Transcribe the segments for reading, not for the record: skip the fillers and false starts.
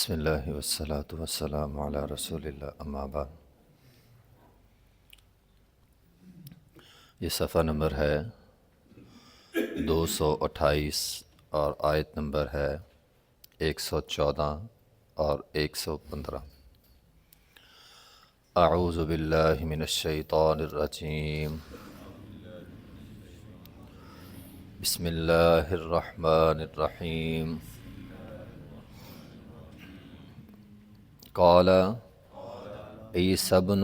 بسم اللہ والصلاة والسلام علی رسول اللہ اما بعد۔ یہ صفحہ نمبر ہے 228 اور آیت نمبر ہے 114 اور 115۔ اعوذ باللہ من الشیطان الرجیم، بسم اللہ الرحمن الرحیم۔ قال عیسی ابن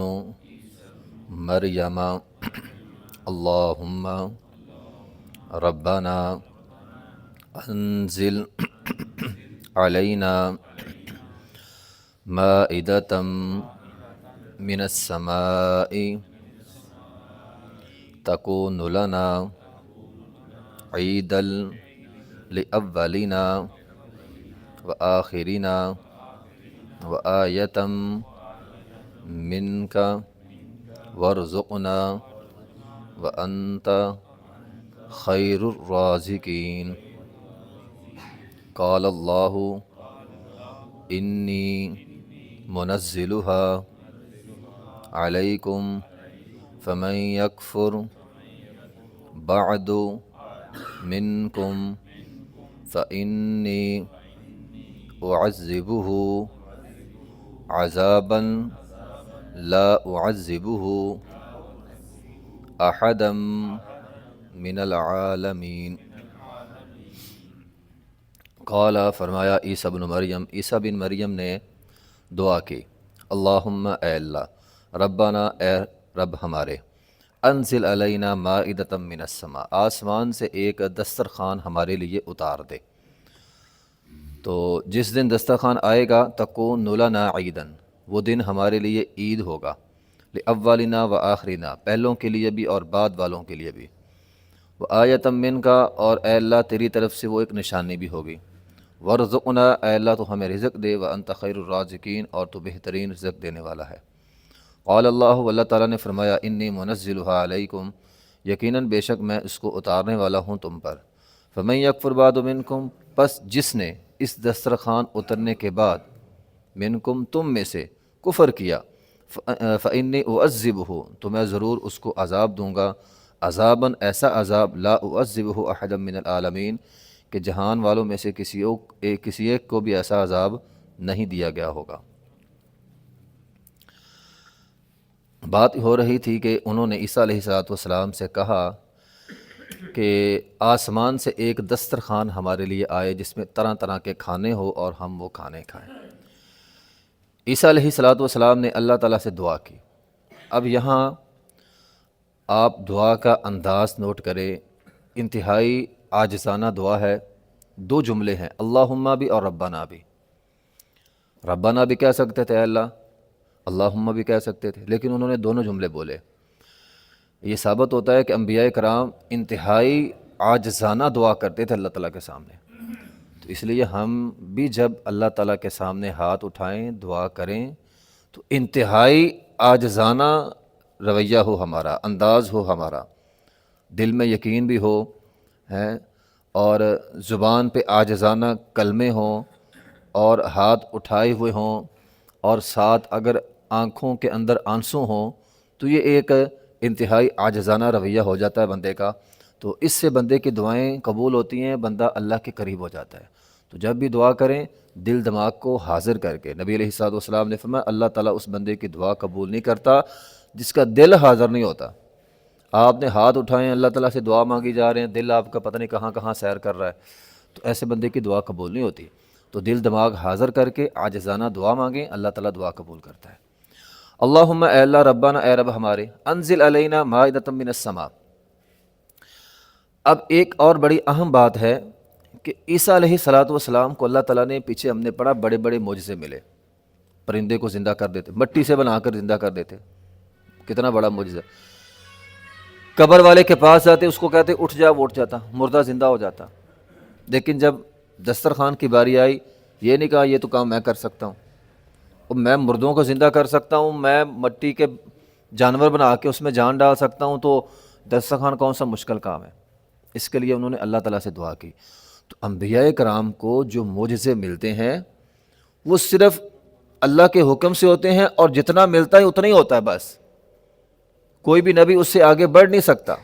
مریم اللہم ربنا انزل علینا مائدۃ من السماء تکون لنا عیدا لاولنا وآخرنا وآیۃ منک وارزقنا وانت خیر الرازقین۔ قال اللہ انی منزلها علیکم فمن یکفر بعد منکم فانی اعذبہ عذابا لا اعذبہ احدا من العالمین۔ قال فرمایا عیسی بن مریم، عیسی بن مریم نے دعا کی، اللہم اے اللہ، ربنا اے رب ہمارے، انزل علینا مائدۃ من السماء، آسمان سے ایک دسترخوان ہمارے لیے اتار دے۔ تو جس دن دسترخوان آئے گا تکون لنا عیداً، وہ دن ہمارے لیے عید ہوگا، لاولنا و آخرنا، پہلوں کے لیے بھی اور بعد والوں کے لیے بھی، وآیۃ منک، اور اے اللہ تیری طرف سے وہ ایک نشانی بھی ہوگی، وارزقنا، اے اللہ تو ہمیں رزق دے، وانت خیر الرازقین، اور تو بہترین رزق دینے والا ہے۔ قال اللہ، اللہ تعالیٰ نے فرمایا، انی منزلها علیکم، یقیناً بے شک میں اس کو اتارنے والا ہوں تم پر، فمن یکفر بعد منکم، پس جس نے اس دسترخوان اترنے کے بعد منکم تم میں سے کفر کیا، فانی اعذبہ، تو میں ضرور اس کو عذاب دوں گا، عذاباً ایسا عذاب، لا اعذبہ احدا من العالمین، کہ جہان والوں میں سے کسی ایک کو بھی ایسا عذاب نہیں دیا گیا ہوگا۔ بات ہو رہی تھی کہ انہوں نے عیسیٰ علیہ السلام سے کہا کہ آسمان سے ایک دسترخوان ہمارے لیے آئے جس میں طرح طرح کے کھانے ہو اور ہم وہ کھانے کھائیں۔ عیسیٰ علیہ السلام نے اللہ تعالیٰ سے دعا کی۔ اب یہاں آپ دعا کا انداز نوٹ کریں، انتہائی عاجزانہ دعا ہے، دو جملے ہیں، اللہم بھی اور ربنا بھی۔ ربنا بھی کہہ سکتے تھے اے اللہ، اللہم بھی کہہ سکتے تھے، لیکن انہوں نے دونوں جملے بولے۔ یہ ثابت ہوتا ہے کہ انبیاء کرام انتہائی عاجزانہ دعا کرتے تھے اللہ تعالیٰ کے سامنے۔ تو اس لیے ہم بھی جب اللہ تعالیٰ کے سامنے ہاتھ اٹھائیں، دعا کریں، تو انتہائی عاجزانہ رویہ ہو ہمارا، انداز ہو ہمارا، دل میں یقین بھی ہو ہے، اور زبان پہ عاجزانہ کلمے ہوں، اور ہاتھ اٹھائے ہوئے ہوں، اور ساتھ اگر آنکھوں کے اندر آنسو ہوں، تو یہ ایک انتہائی عاجزانہ رویہ ہو جاتا ہے بندے کا۔ تو اس سے بندے کی دعائیں قبول ہوتی ہیں، بندہ اللہ کے قریب ہو جاتا ہے۔ تو جب بھی دعا کریں دل دماغ کو حاضر کر کے، نبی علیہ السلام نے فرمایا اللہ تعالیٰ اس بندے کی دعا قبول نہیں کرتا جس کا دل حاضر نہیں ہوتا۔ آپ نے ہاتھ اٹھائے، اللہ تعالیٰ سے دعا مانگی جا رہے ہیں، دل آپ کا پتہ نہیں کہاں کہاں سیر کر رہا ہے، تو ایسے بندے کی دعا قبول نہیں ہوتی۔ تو دل دماغ حاضر کر کے عاجزانہ دعا مانگیں، اللہ تعالیٰ دعا قبول کرتا ہے۔ اللہم اے اللہ، ربنا اے رب ہمارے، انزل علینا مائدۃ من السماء۔ اب ایک اور بڑی اہم بات ہے کہ عیسیٰ علیہ السلام کو اللہ تعالیٰ نے، پیچھے ہم نے پڑھا، بڑے بڑے معجزے ملے، پرندے کو زندہ کر دیتے، مٹی سے بنا کر زندہ کر دیتے، کتنا بڑا معجزہ۔ قبر والے کے پاس جاتے، اس کو کہتے اٹھ جا، وہ اٹھ جاتا، مردہ زندہ ہو جاتا۔ لیکن جب دسترخوان کی باری آئی، یہ نہیں کہا یہ تو کام میں کر سکتا ہوں، میں مردوں کو زندہ کر سکتا ہوں، میں مٹی کے جانور بنا کے اس میں جان ڈال سکتا ہوں، تو دسترخوان کون سا مشکل کام ہے؟ اس کے لیے انہوں نے اللہ تعالیٰ سے دعا کی۔ تو انبیاء کرام کو جو معجزے ملتے ہیں وہ صرف اللہ کے حکم سے ہوتے ہیں اور جتنا ملتا ہے اتنا ہی ہوتا ہے بس، کوئی بھی نبی اس سے آگے بڑھ نہیں سکتا۔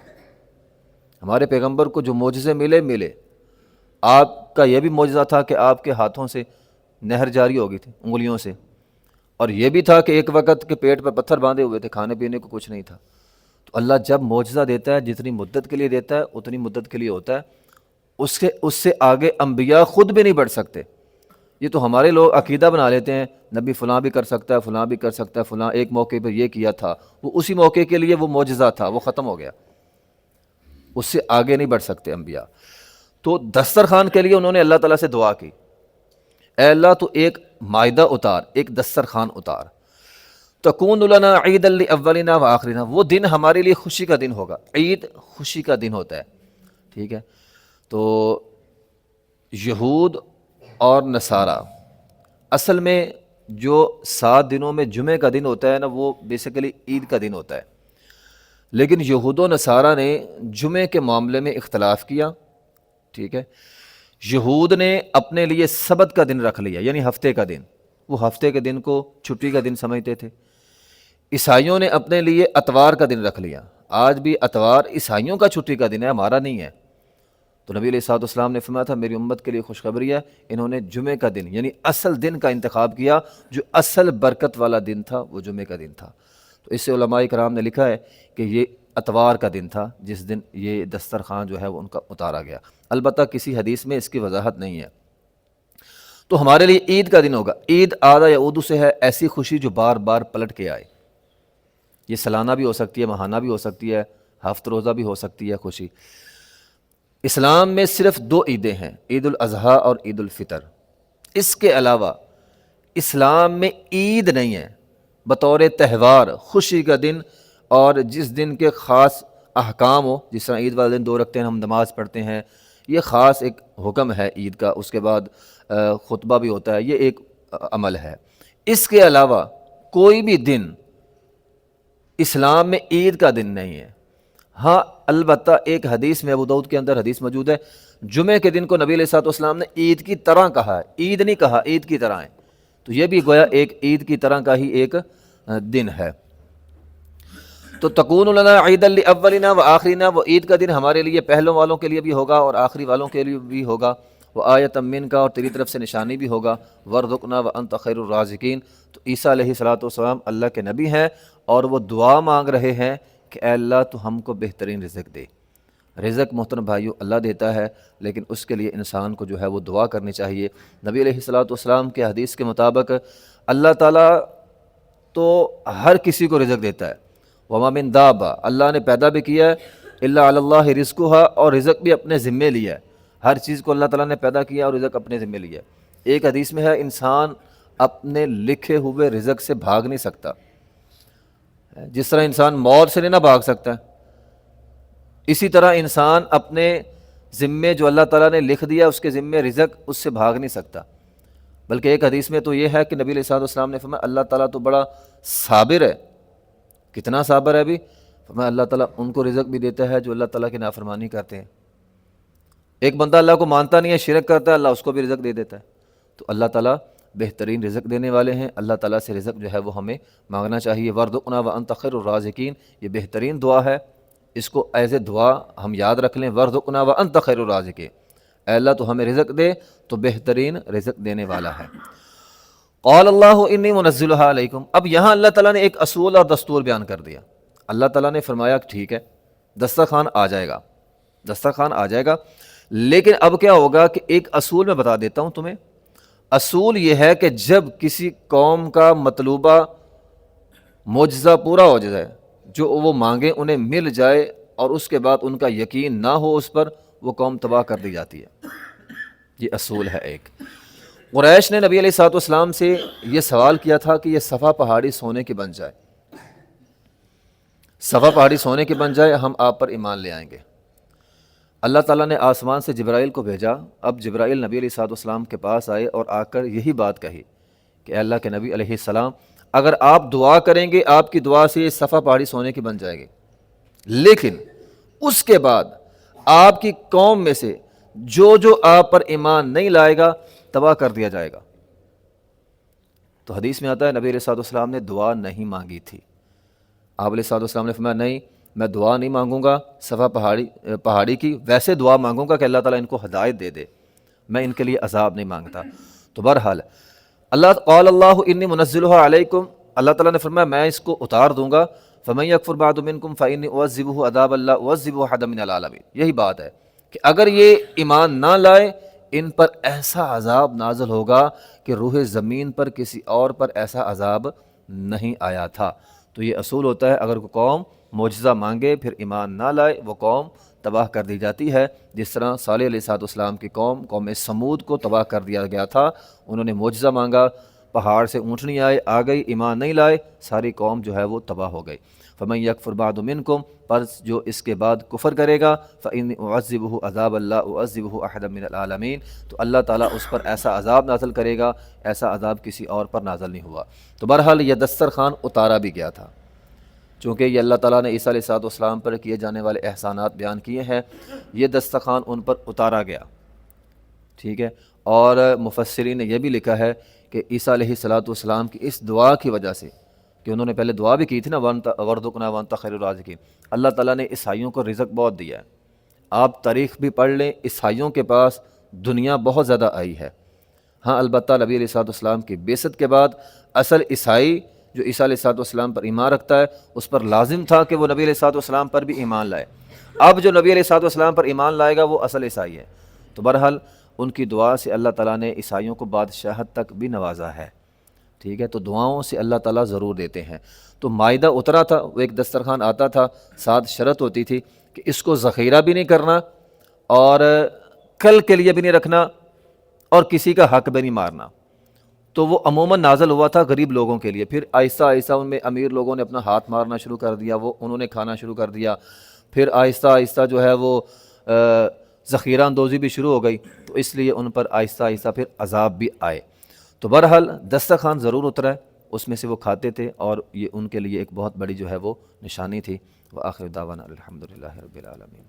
ہمارے پیغمبر کو جو معجزے ملے، آپ کا یہ بھی معجزہ تھا کہ آپ کے ہاتھوں سے نہر جاری ہو گئی تھی، انگلیوں سے، اور یہ بھی تھا کہ ایک وقت کے پیٹ پر پتھر باندھے ہوئے تھے، کھانے پینے کو کچھ نہیں تھا۔ تو اللہ جب معجزہ دیتا ہے جتنی مدت کے لیے دیتا ہے اتنی مدت کے لیے ہوتا ہے، اس سے آگے انبیاء خود بھی نہیں بڑھ سکتے۔ یہ تو ہمارے لوگ عقیدہ بنا لیتے ہیں نبی فلاں بھی کر سکتا ہے، فلاں بھی کر سکتا ہے، فلاں ایک موقع پر یہ کیا تھا، وہ اسی موقع کے لیے وہ معجزہ تھا، وہ ختم ہو گیا، اس سے آگے نہیں بڑھ سکتے انبیاء۔ تو دسترخوان کے لیے انہوں نے اللہ تعالیٰ سے دعا کی، اے اللہ تو ایک مائدہ اتار، ایک دسترخوان اتار، تکون لنا عید لاولنا و آخرنا، وہ دن ہمارے لیے خوشی کا دن ہوگا۔ عید خوشی کا دن ہوتا ہے، ٹھیک ہے۔ تو یہود اور نصارہ اصل میں جو 7 دنوں میں جمعے کا دن ہوتا ہے نا، وہ بیسیکلی عید کا دن ہوتا ہے، لیکن یہود و نصارہ نے جمعے کے معاملے میں اختلاف کیا، ٹھیک ہے۔ یہود نے اپنے لیے سبت کا دن رکھ لیا، یعنی ہفتے کا دن، وہ ہفتے کے دن کو چھٹی کا دن سمجھتے تھے۔ عیسائیوں نے اپنے لیے اتوار کا دن رکھ لیا، آج بھی اتوار عیسائیوں کا چھٹی کا دن ہے، ہمارا نہیں ہے۔ تو نبی علیہ الصلوۃ والسلام نے فرمایا تھا میری امت کے لیے خوشخبری ہے، انہوں نے جمعے کا دن یعنی اصل دن کا انتخاب کیا، جو اصل برکت والا دن تھا وہ جمعے کا دن تھا۔ تو اس سے علماء کرام نے لکھا ہے کہ یہ اتوار کا دن تھا جس دن یہ دسترخوان جو ہے وہ ان کا اتارا گیا، البتہ کسی حدیث میں اس کی وضاحت نہیں ہے۔ تو ہمارے لیے عید کا دن ہوگا۔ عید آدھا یا اردو سے ہے ایسی خوشی جو بار بار پلٹ کے آئے، یہ سالانہ بھی ہو سکتی ہے، ماہانہ بھی ہو سکتی ہے، ہفت روزہ بھی ہو سکتی ہے خوشی۔ اسلام میں صرف 2 عیدیں ہیں، عید الاضحیٰ اور عید الفطر، اس کے علاوہ اسلام میں عید نہیں ہے بطور تہوار، خوشی کا دن اور جس دن کے خاص احکام ہو، جس طرح عید والے دن 2 رکعتیں ہم نماز پڑھتے ہیں، یہ خاص ایک حکم ہے عید کا، اس کے بعد خطبہ بھی ہوتا ہے، یہ ایک عمل ہے۔ اس کے علاوہ کوئی بھی دن اسلام میں عید کا دن نہیں ہے۔ ہاں البتہ ایک حدیث میں ابو داؤد کے اندر حدیث موجود ہے، جمعے کے دن کو نبی علیہ الصلوۃ والسلام نے عید کی طرح کہا ہے، عید نہیں کہا، عید کی طرح ہے، تو یہ بھی گویا ایک عید کی طرح کا ہی ایک دن ہے۔ تو تکون لنا عید لاولنا و آخرنا، وہ عید کا دن ہمارے لیے پہلوں والوں کے لیے بھی ہوگا اور آخری والوں کے لیے بھی ہوگا، وہ آیۃ منک، اور تیری طرف سے نشانی بھی ہوگا، وارزقنا وانت خیر الرازقین۔ تو عیسیٰ علیہ الصلوۃ والسلام اللہ کے نبی ہیں اور وہ دعا مانگ رہے ہیں کہ اے اللہ تو ہم کو بہترین رزق دے۔ رزق محترم بھائیو اللہ دیتا ہے، لیکن اس کے لیے انسان کو جو ہے وہ دعا کرنی چاہیے۔ نبی علیہ الصلوۃ والسلام کے حدیث کے مطابق اللہ تعالیٰ تو ہر کسی کو رزق دیتا ہے، وما من دابہ، اللہ نے پیدا بھی کیا ہے، الا علی اللہ رزقھا، اور رزق بھی اپنے ذمے لیا ہے، ہر چیز کو اللہ تعالیٰ نے پیدا کیا اور رزق اپنے ذمے لیا ہے۔ ایک حدیث میں ہے انسان اپنے لکھے ہوئے رزق سے بھاگ نہیں سکتا، جس طرح انسان موت سے نہیں نہ بھاگ سکتا ہے، اسی طرح انسان اپنے ذمے جو اللہ تعالیٰ نے لکھ دیا اس کے ذمے رزق، اس سے بھاگ نہیں سکتا۔ بلکہ ایک حدیث میں تو یہ ہے کہ نبی علیہ الصلوۃ والسلام نے فرمایا اللہ تعالیٰ تو بڑا صابر ہے۔ کتنا صابر ہے ابھی؟ فرمایا اللہ تعالیٰ ان کو رزق بھی دیتا ہے جو اللہ تعالیٰ کی نافرمانی کرتے ہیں۔ ایک بندہ اللہ کو مانتا نہیں ہے، شرک کرتا ہے، اللہ اس کو بھی رزق دے دیتا ہے۔ تو اللہ تعالیٰ بہترین رزق دینے والے ہیں، اللہ تعالیٰ سے رزق جو ہے وہ ہمیں مانگنا چاہیے۔ وارزقنا وانت خیر الرازقین، یہ بہترین دعا ہے، اس کو ایز اے دعا ہم یاد رکھ لیں، وارزقنا وانت خیر الرازقین، اے اللہ تو ہمیں رزق دے تو بہترین رزق دینے والا ہے۔ قال اللہ انی منزلها علیکم، اب یہاں اللہ تعالیٰ نے ایک اصول اور دستور بیان کر دیا۔ اللہ تعالیٰ نے فرمایا ٹھیک ہے دسترخوان آ جائے گا، دسترخوان آ جائے گا، لیکن اب کیا ہوگا کہ ایک اصول میں بتا دیتا ہوں تمہیں۔ اصول یہ ہے کہ جب کسی قوم کا مطلوبہ معجزہ پورا ہو جائے، جو وہ مانگیں انہیں مل جائے، اور اس کے بعد ان کا یقین نہ ہو اس پر، وہ قوم تباہ کر دی جاتی ہے۔ یہ اصول ہے ایک۔ قریش نے نبی علیہ الصلوۃ والسلام سے یہ سوال کیا تھا کہ یہ صفا پہاڑی سونے کی بن جائے، صفا پہاڑی سونے کی بن جائے، ہم آپ پر ایمان لے آئیں گے۔ اللہ تعالیٰ نے آسمان سے جبرائیل کو بھیجا، اب جبرائیل نبی علیہ الصلوۃ والسلام کے پاس آئے اور آ کر یہی بات کہی کہ اے اللہ کے نبی علیہ السلام، اگر آپ دعا کریں گے آپ کی دعا سے یہ صفا پہاڑی سونے کی بن جائے گی، لیکن اس کے بعد آپ کی قوم میں سے جو آپ پر ایمان نہیں لائے گا تباہ کر دیا جائے گا۔ تو حدیث میں آتا ہے نبی علیہ الصلوۃ والسلام نے دعا نہیں مانگی تھی۔ آپ علیہ الصلوۃ والسلام نے فرمایا نہیں، میں دعا نہیں مانگوں گا صفا پہاڑی کی، ویسے دعا مانگوں گا کہ اللہ تعالیٰ ان کو ہدایت دے دے، میں ان کے لیے عذاب نہیں مانگتا۔ تو بہرحال قال اللہ انی منزلها علیکم، اللہ تعالیٰ نے فرمایا میں اس کو اتار دوں گا، فمن یکفر بعد منکم فانی اعذبہ عذابا لا اعذبہ احدا من العالمین۔ یہی بات ہے کہ اگر یہ ایمان نہ لائے ان پر ایسا عذاب نازل ہوگا کہ روح زمین پر کسی اور پر ایسا عذاب نہیں آیا تھا۔ تو یہ اصول ہوتا ہے، اگر کوئی قوم معجزہ مانگے پھر ایمان نہ لائے وہ قوم تباہ کر دی جاتی ہے، جس طرح صالح علیہ السلام کی قوم سمود کو تباہ کر دیا گیا تھا۔ انہوں نے معجزہ مانگا، پہاڑ سے اونٹنی آ گئی، ایمان نہیں لائے، ساری قوم جو ہے وہ تباہ ہو گئی۔ فمن یکفر بعد منکم، پس جو اس کے بعد کفر کرے گا، فإنی اعذبہ عذابا لا اعذبہ احدا من العالمین، تو اللہ تعالیٰ اس پر ایسا عذاب نازل کرے گا، ایسا عذاب کسی اور پر نازل نہیں ہوا۔ تو بہرحال یہ دسترخوان اتارا بھی گیا تھا، چونکہ یہ اللہ تعالیٰ نے عیسیٰ علیہ السلام پر کیے جانے والے احسانات بیان کیے ہیں، یہ دسترخوان ان پر اتارا گیا، ٹھیک ہے۔ اور مفسرین نے یہ بھی لکھا ہے کہ عیسیٰ علیہ السلام کی اس دعا کی وجہ سے، کہ انہوں نے پہلے دعا بھی کی تھی نا وَارْزُقْنَا وَأَنْتَ خَيْرُ الرَّازِقِينَ، اللہ تعالیٰ نے عیسائیوں کو رزق بہت دیا ہے۔ آپ تاریخ بھی پڑھ لیں، عیسائیوں کے پاس دنیا بہت زیادہ آئی ہے۔ ہاں البتہ نبی علیہ السلام کی بعثت کے بعد اصل عیسائی جو عیسیٰ علیہ السلام پر ایمان رکھتا ہے اس پر لازم تھا کہ وہ نبی علیہ السلام پر بھی ایمان لائے۔ اب جو نبی علیہ السلام پر ایمان لائے گا وہ اصل عیسائی ہے۔ تو بہرحال ان کی دعا سے اللہ تعالیٰ نے عیسائیوں کو بادشاہت تک بھی نوازا ہے، ٹھیک ہے۔ تو دعاؤں سے اللہ تعالیٰ ضرور دیتے ہیں۔ تو مائدہ اترا تھا، وہ ایک دسترخوان آتا تھا، ساتھ شرط ہوتی تھی کہ اس کو ذخیرہ بھی نہیں کرنا اور کل کے لیے بھی نہیں رکھنا اور کسی کا حق بھی نہیں مارنا۔ تو وہ عموماً نازل ہوا تھا غریب لوگوں کے لیے، پھر آہستہ آہستہ ان میں امیر لوگوں نے اپنا ہاتھ مارنا شروع کر دیا، انہوں نے کھانا شروع کر دیا، پھر آہستہ آہستہ جو ہے وہ ذخیرہ اندوزی بھی شروع ہو گئی، تو اس لیے ان پر آہستہ آہستہ پھر عذاب بھی آئے۔ تو بہرحال دسترخوان ضرور اترا ہے، اس میں سے وہ کھاتے تھے اور یہ ان کے لیے ایک بہت بڑی جو ہے وہ نشانی تھی۔ وآخر دعوانا الحمدللہ رب العالمین۔